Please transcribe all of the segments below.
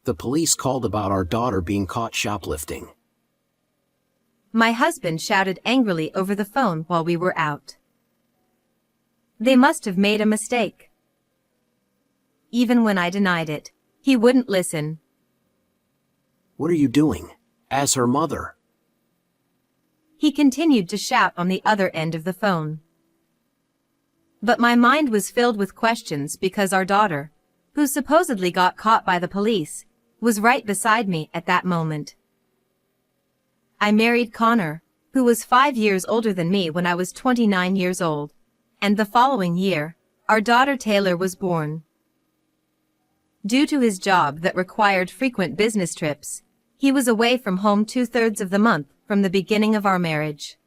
The police called about our daughter being caught shoplifting. My husband shouted angrily over the phone while we were out. They must have made a mistake. Even when I denied it, he wouldn't listen. What are you doing? As her mother. He continued to shout on the other end of the phone. But my mind was filled with questions because our daughter, who supposedly got caught by the police, was right beside me at that moment. I married Connor, who was 5 years older than me when I was 29 years old, and the following year, our daughter Taylor was born. Due to his job that required frequent business trips, he was away from home 2/3 of the month from the beginning of our marriage.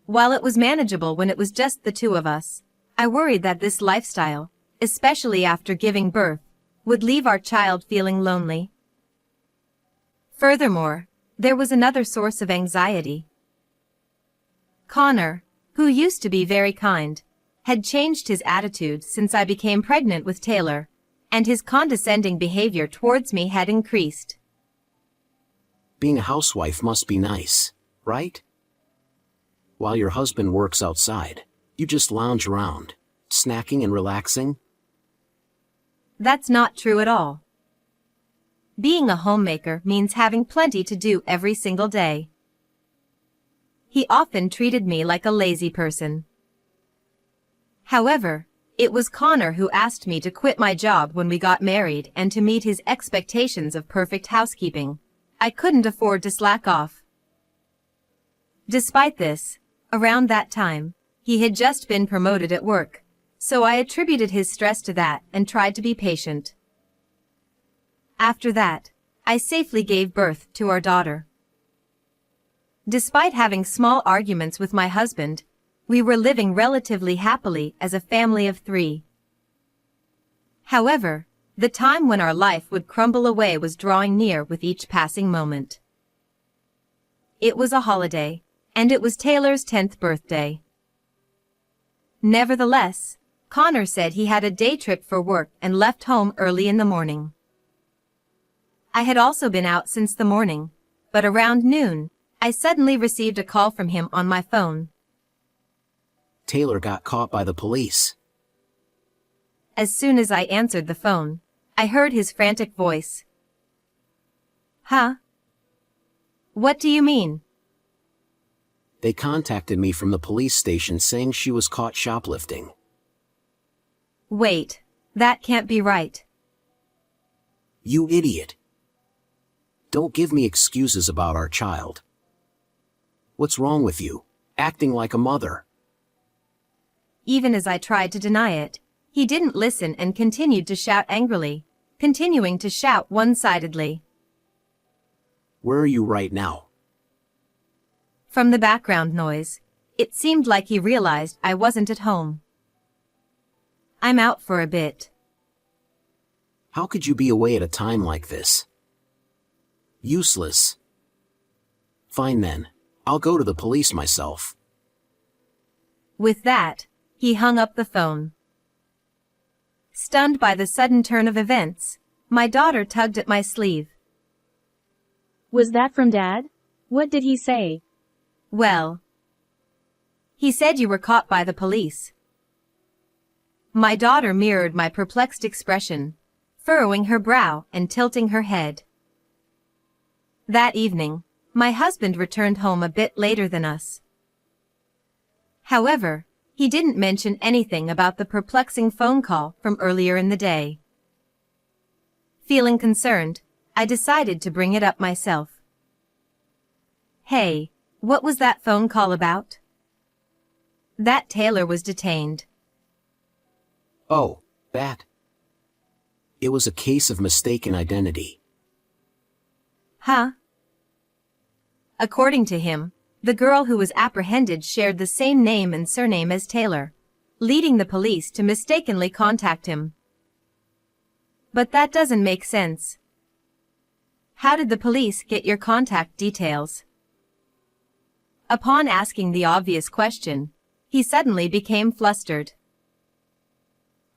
While it was manageable when it was just the two of us, I worried that this lifestyle, especially after giving birth, would leave our child feeling lonely. Furthermore, there was another source of anxiety. Connor, who used to be very kind, had changed his attitude since I became pregnant with Taylor, and his condescending behavior towards me had increased. Being a housewife must be nice, right? While your husband works outside, you just lounge around, snacking and relaxing? That's not true at all. Being a homemaker means having plenty to do every single day. He often treated me like a lazy person. However, it was Connor who asked me to quit my job when we got married and to meet his expectations of perfect housekeeping. I couldn't afford to slack off. Despite this, around that time, he had just been promoted at work, so I attributed his stress to that and tried to be patient. After that, I safely gave birth to our daughter. Despite having small arguments with my husband, we were living relatively happily as a family of 3. However, the time when our life would crumble away was drawing near with each passing moment. It was a holiday, and it was Taylor's 10th birthday. Nevertheless, Connor said he had a day trip for work and left home early in the morning. I had also been out since the morning, but around noon, I suddenly received a call from him on my phone. Taylor got caught by the police. As soon as I answered the phone, I heard his frantic voice. Huh? What do you mean? They contacted me from the police station saying she was caught shoplifting. Wait, that can't be right. You idiot. Don't give me excuses about our child. What's wrong with you? Acting like a mother. Even as I tried to deny it, he didn't listen and continued to shout angrily, continuing to shout one-sidedly. Where are you right now? From the background noise, it seemed like he realized I wasn't at home. I'm out for a bit. How could you be away at a time like this? Useless. Fine then, I'll go to the police myself. With that, he hung up the phone. Stunned by the sudden turn of events, my daughter tugged at my sleeve. Was that from Dad? What did he say? Well, he said you were caught by the police. My daughter mirrored my perplexed expression, furrowing her brow and tilting her head. That evening, my husband returned home a bit later than us. However, he didn't mention anything about the perplexing phone call from earlier in the day. Feeling concerned, I decided to bring it up myself. Hey, what was that phone call about? That Taylor was detained. Oh, that. It was a case of mistaken identity. Huh? According to him, the girl who was apprehended shared the same name and surname as Taylor, leading the police to mistakenly contact him. But that doesn't make sense. How did the police get your contact details? Upon asking the obvious question, he suddenly became flustered.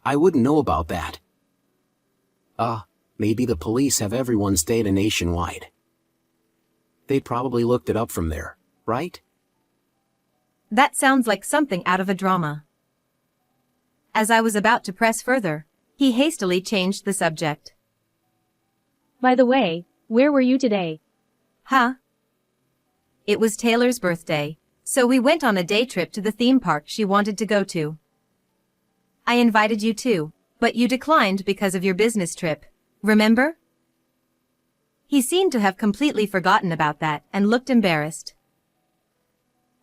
I wouldn't know about that. Maybe the police have everyone's data nationwide. They probably looked it up from there, right? That sounds like something out of a drama. As I was about to press further, he hastily changed the subject. By the way, where were you today? Huh? It was Taylor's birthday, so we went on a day trip to the theme park she wanted to go to. I invited you too, but you declined because of your business trip, remember? He seemed to have completely forgotten about that and looked embarrassed.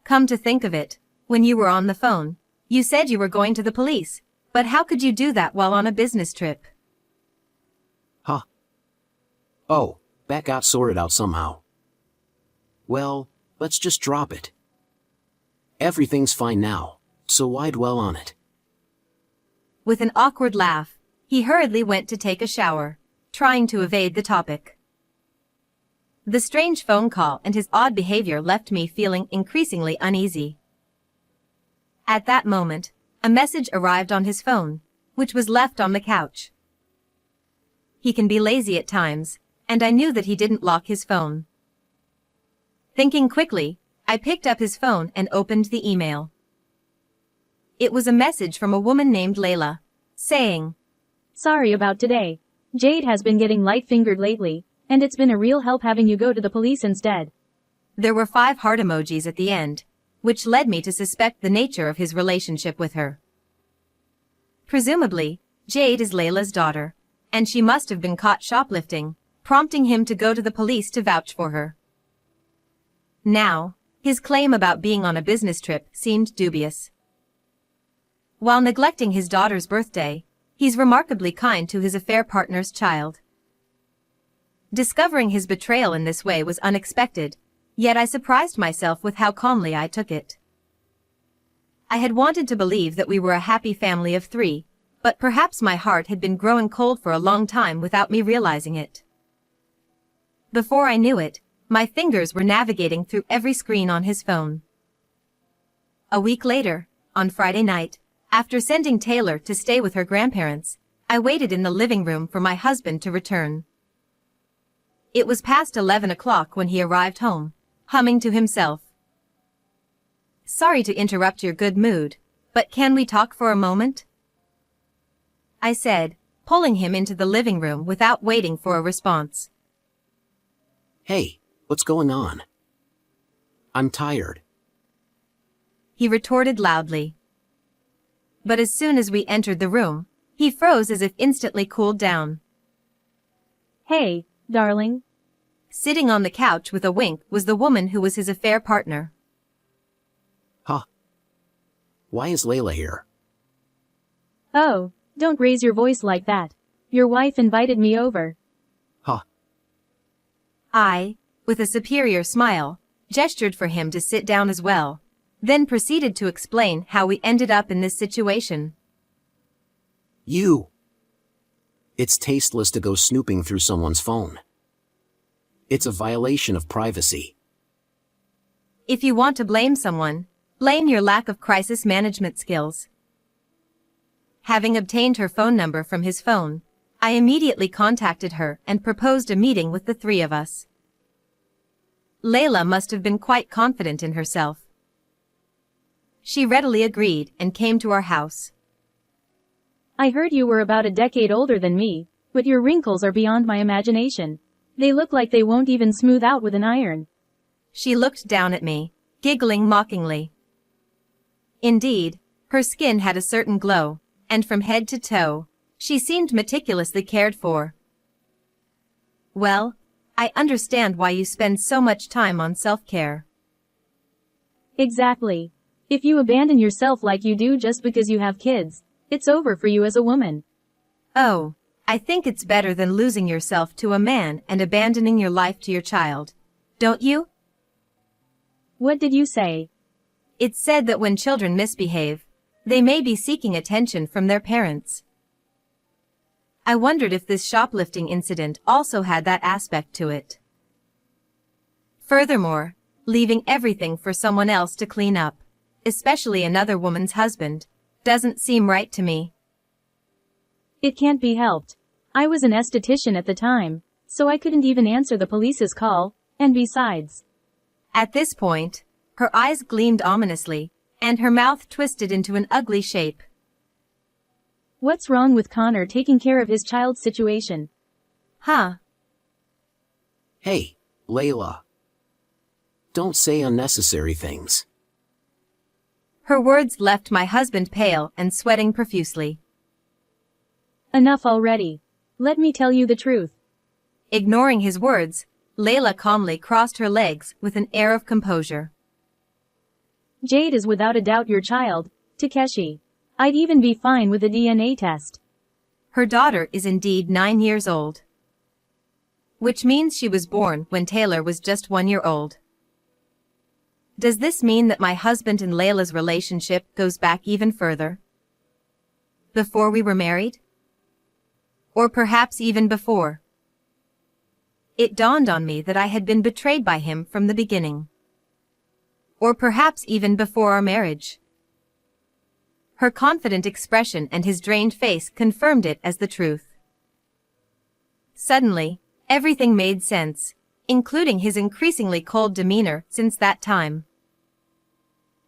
Come to think of it, when you were on the phone, you said you were going to the police, but how could you do that while on a business trip? Huh. Oh, that got sorted out somehow. Well, let's just drop it. Everything's fine now, so why dwell on it? With an awkward laugh, he hurriedly went to take a shower, trying to evade the topic. The strange phone call and his odd behavior left me feeling increasingly uneasy. At that moment, a message arrived on his phone, which was left on the couch. He can be lazy at times, and I knew that he didn't lock his phone. Thinking quickly, I picked up his phone and opened the email. It was a message from a woman named Layla, saying, Sorry about today. Jade has been getting light-fingered lately, and it's been a real help having you go to the police instead. There were 5 heart emojis at the end, which led me to suspect the nature of his relationship with her. Presumably, Jade is Layla's daughter, and she must have been caught shoplifting, prompting him to go to the police to vouch for her. Now, his claim about being on a business trip seemed dubious. While neglecting his daughter's birthday, he's remarkably kind to his affair partner's child. Discovering his betrayal in this way was unexpected, yet I surprised myself with how calmly I took it. I had wanted to believe that we were a happy family of 3, but perhaps my heart had been growing cold for a long time without me realizing it. Before I knew it, my fingers were navigating through every screen on his phone. A week later, on Friday night, after sending Taylor to stay with her grandparents, I waited in the living room for my husband to return. It was past 11 o'clock when he arrived home, humming to himself. Sorry to interrupt your good mood, but can we talk for a moment? I said, pulling him into the living room without waiting for a response. Hey, what's going on? I'm tired. He retorted loudly. But as soon as we entered the room, he froze as if instantly cooled down. Hey, darling. Sitting on the couch with a wink was the woman who was his affair partner. Huh. Why is Layla here? Oh, don't raise your voice like that. Your wife invited me over. Huh. I, with a superior smile, gestured for him to sit down as well, then proceeded to explain how we ended up in this situation. You. It's tasteless to go snooping through someone's phone. It's a violation of privacy. If you want to blame someone, blame your lack of crisis management skills. Having obtained her phone number from his phone, I immediately contacted her and proposed a meeting with the 3 of us. Layla must have been quite confident in herself. She readily agreed and came to our house. I heard you were about a decade older than me, but your wrinkles are beyond my imagination. They look like they won't even smooth out with an iron. She looked down at me, giggling mockingly. Indeed, her skin had a certain glow, and from head to toe, she seemed meticulously cared for. Well, I understand why you spend so much time on self-care. Exactly. If you abandon yourself like you do just because you have kids, it's over for you as a woman. Oh, I think it's better than losing yourself to a man and abandoning your life to your child. Don't you? What did you say? It's said that when children misbehave, they may be seeking attention from their parents. I wondered if this shoplifting incident also had that aspect to it. Furthermore, leaving everything for someone else to clean up, especially another woman's husband, doesn't seem right to me. It can't be helped. I was an esthetician at the time, so I couldn't even answer the police's call, and besides. At this point, her eyes gleamed ominously, and her mouth twisted into an ugly shape. What's wrong with Connor taking care of his child's situation? Huh? Hey, Layla. Don't say unnecessary things. Her words left my husband pale and sweating profusely. Enough already. Let me tell you the truth. Ignoring his words, Layla calmly crossed her legs with an air of composure. Jade is without a doubt your child, Takeshi. I'd even be fine with a DNA test. Her daughter is indeed 9 years old. Which means she was born when Taylor was just 1 year old. Does this mean that my husband and Layla's relationship goes back even further? Before we were married? Or perhaps even before? It dawned on me that I had been betrayed by him from the beginning. Or perhaps even before our marriage. Her confident expression and his drained face confirmed it as the truth. Suddenly, everything made sense, including his increasingly cold demeanor since that time.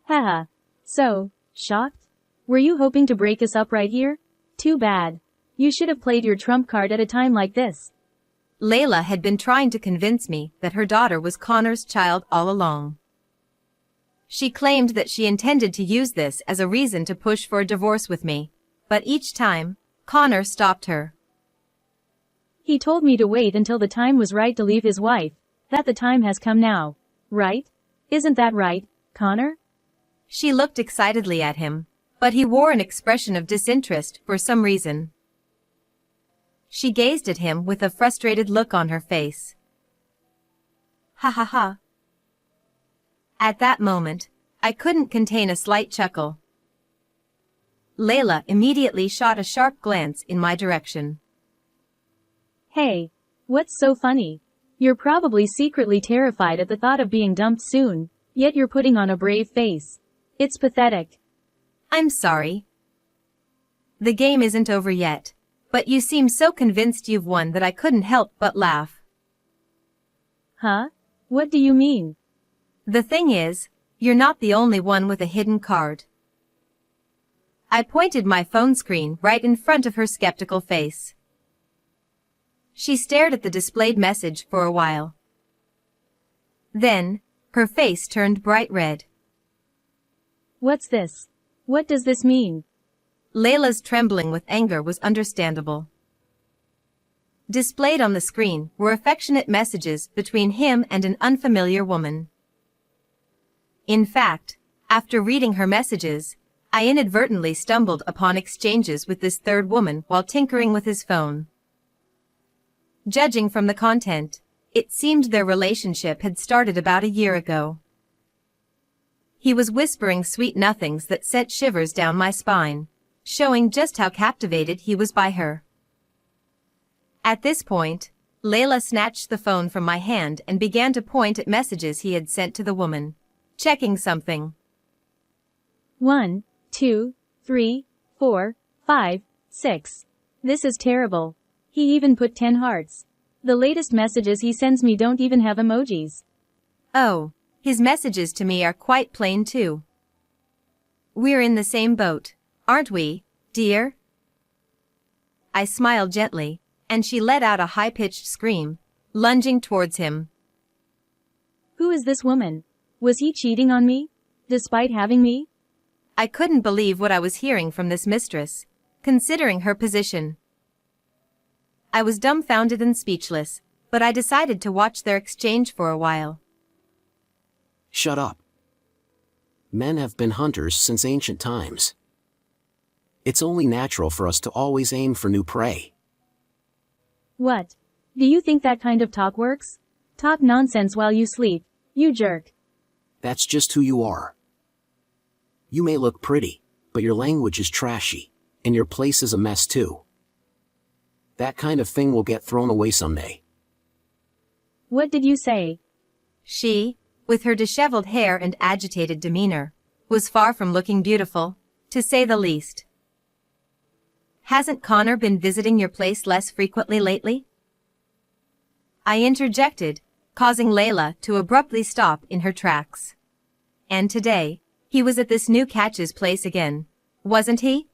Haha. So, shocked? Were you hoping to break us up right here? Too bad. You should have played your trump card at a time like this. Layla had been trying to convince me that her daughter was Connor's child all along. She claimed that she intended to use this as a reason to push for a divorce with me, but each time, Connor stopped her. He told me to wait until the time was right to leave his wife, that the time has come now. Right? Isn't that right, Connor? She looked excitedly at him, but he wore an expression of disinterest for some reason. She gazed at him with a frustrated look on her face. Ha ha ha. At that moment, I couldn't contain a slight chuckle. Layla immediately shot a sharp glance in my direction. Hey, what's so funny? You're probably secretly terrified at the thought of being dumped soon, yet you're putting on a brave face. It's pathetic. I'm sorry. The game isn't over yet, but you seem so convinced you've won that I couldn't help but laugh. Huh? What do you mean? The thing is, you're not the only one with a hidden card. I pointed my phone screen right in front of her skeptical face. She stared at the displayed message for a while. Then, her face turned bright red. What's this? What does this mean? Layla's trembling with anger was understandable. Displayed on the screen were affectionate messages between him and an unfamiliar woman. In fact, after reading her messages, I inadvertently stumbled upon exchanges with this third woman while tinkering with his phone. Judging from the content, it seemed their relationship had started about a year ago. He was whispering sweet nothings that sent shivers down my spine, showing just how captivated he was by her. At this point, Layla snatched the phone from my hand and began to point at messages he had sent to the woman, checking something. 1, 2, 3, 4, 5, 6. This is terrible. He even put 10 hearts. The latest messages he sends me don't even have emojis. Oh, his messages to me are quite plain too. We're in the same boat, aren't we, dear? I smiled gently, and she let out a high-pitched scream, lunging towards him. Who is this woman? Was he cheating on me? Despite having me? I couldn't believe what I was hearing from this mistress, considering her position. I was dumbfounded and speechless, but I decided to watch their exchange for a while. Shut up. Men have been hunters since ancient times. It's only natural for us to always aim for new prey. What? Do you think that kind of talk works? Talk nonsense while you sleep, you jerk. That's just who you are. You may look pretty, but your language is trashy, and your place is a mess too. That kind of thing will get thrown away someday. What did you say? She, with her disheveled hair and agitated demeanor, was far from looking beautiful, to say the least. Hasn't Connor been visiting your place less frequently lately? I interjected, causing Layla to abruptly stop in her tracks. And today, he was at this new catch's place again, wasn't he?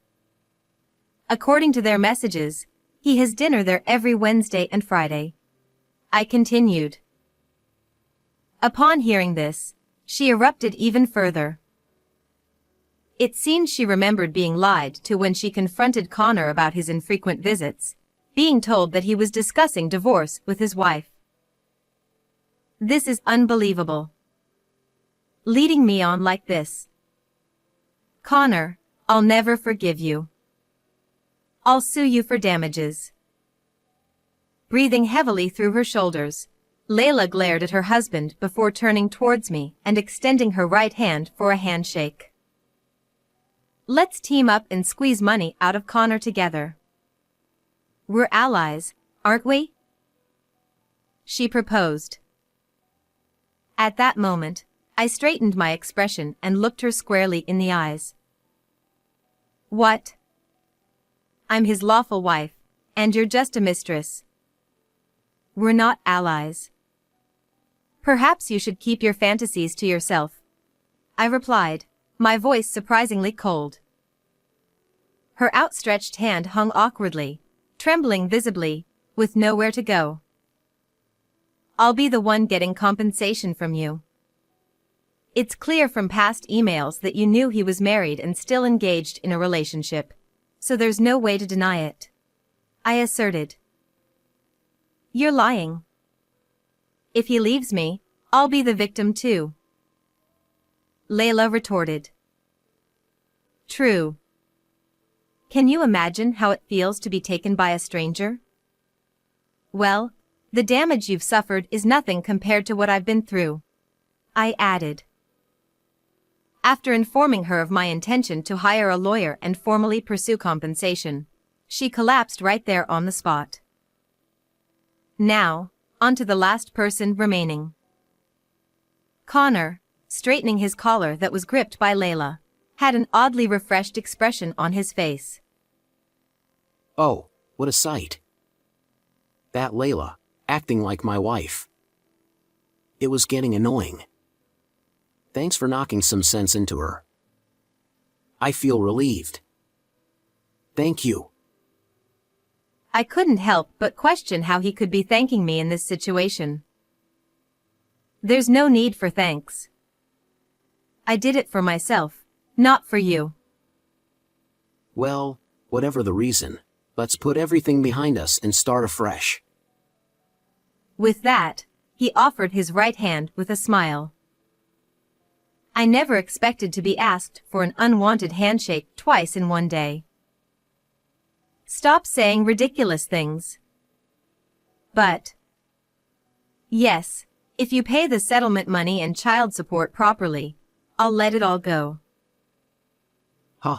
According to their messages, he has dinner there every Wednesday and Friday. I continued. Upon hearing this, she erupted even further. It seemed she remembered being lied to when she confronted Connor about his infrequent visits, being told that he was discussing divorce with his wife. This is unbelievable. Leading me on like this. Connor, I'll never forgive you. I'll sue you for damages. Breathing heavily through her shoulders, Layla glared at her husband before turning towards me and extending her right hand for a handshake. Let's team up and squeeze money out of Connor together. We're allies, aren't we? She proposed. At that moment, I straightened my expression and looked her squarely in the eyes. What? I'm his lawful wife, and you're just a mistress. We're not allies. Perhaps you should keep your fantasies to yourself, I replied, my voice surprisingly cold. Her outstretched hand hung awkwardly, trembling visibly, with nowhere to go. I'll be the one getting compensation from you. It's clear from past emails that you knew he was married and still engaged in a relationship, so there's no way to deny it, I asserted. You're lying. If he leaves me, I'll be the victim too, Layla retorted. True. Can you imagine how it feels to be taken by a stranger? Well, the damage you've suffered is nothing compared to what I've been through, I added. After informing her of my intention to hire a lawyer and formally pursue compensation, she collapsed right there on the spot. Now, on to the last person remaining. Connor, straightening his collar that was gripped by Layla, had an oddly refreshed expression on his face. Oh, what a sight. That Layla, acting like my wife. It was getting annoying. Thanks for knocking some sense into her. I feel relieved. Thank you. I couldn't help but question how he could be thanking me in this situation. There's no need for thanks. I did it for myself, not for you. Well, whatever the reason, let's put everything behind us and start afresh. With that, he offered his right hand with a smile. I never expected to be asked for an unwanted handshake twice in one day. Stop saying ridiculous things. But, yes, if you pay the settlement money and child support properly, I'll let it all go. Huh?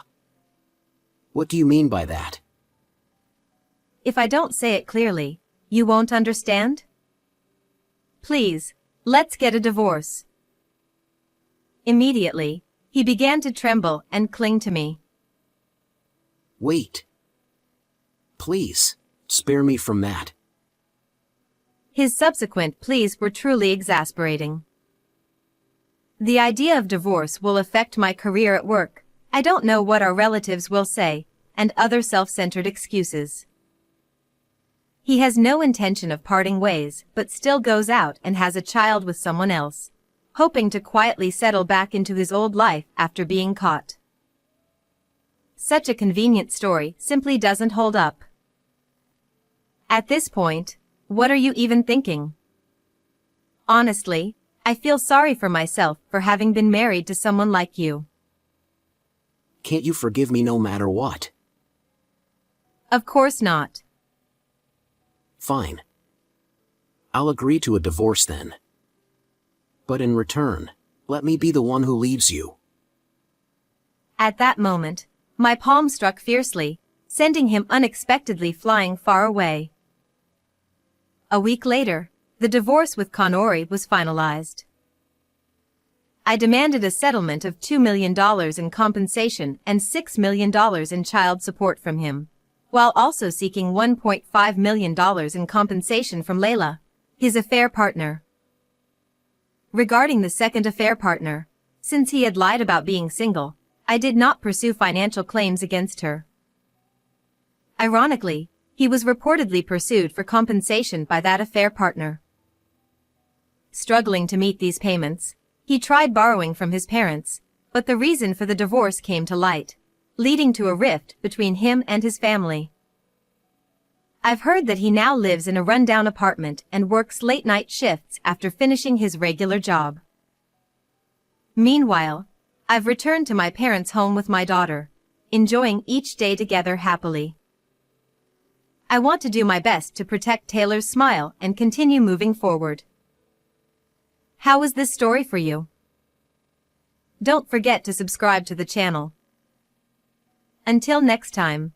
What do you mean by that? If I don't say it clearly, you won't understand? Please, let's get a divorce. Immediately, he began to tremble and cling to me. Wait. Please, spare me from that. His subsequent pleas were truly exasperating. The idea of divorce will affect my career at work. I don't know what our relatives will say, and other self-centered excuses. He has no intention of parting ways, but still goes out and has a child with someone else, hoping to quietly settle back into his old life after being caught. Such a convenient story simply doesn't hold up. At this point, what are you even thinking? Honestly, I feel sorry for myself for having been married to someone like you. Can't you forgive me no matter what? Of course not. Fine. I'll agree to a divorce then. But in return, let me be the one who leaves you. At that moment, my palm struck fiercely, sending him unexpectedly flying far away. A week later, the divorce with Connor was finalized. I demanded a settlement of $2 million in compensation and $6 million in child support from him, while also seeking $1.5 million in compensation from Layla, his affair partner. Regarding the second affair partner, since he had lied about being single, I did not pursue financial claims against her. Ironically, he was reportedly pursued for compensation by that affair partner. Struggling to meet these payments, he tried borrowing from his parents, but the reason for the divorce came to light, leading to a rift between him and his family. I've heard that he now lives in a rundown apartment and works late-night shifts after finishing his regular job. Meanwhile, I've returned to my parents' home with my daughter, enjoying each day together happily. I want to do my best to protect Taylor's smile and continue moving forward. How was this story for you? Don't forget to subscribe to the channel. Until next time.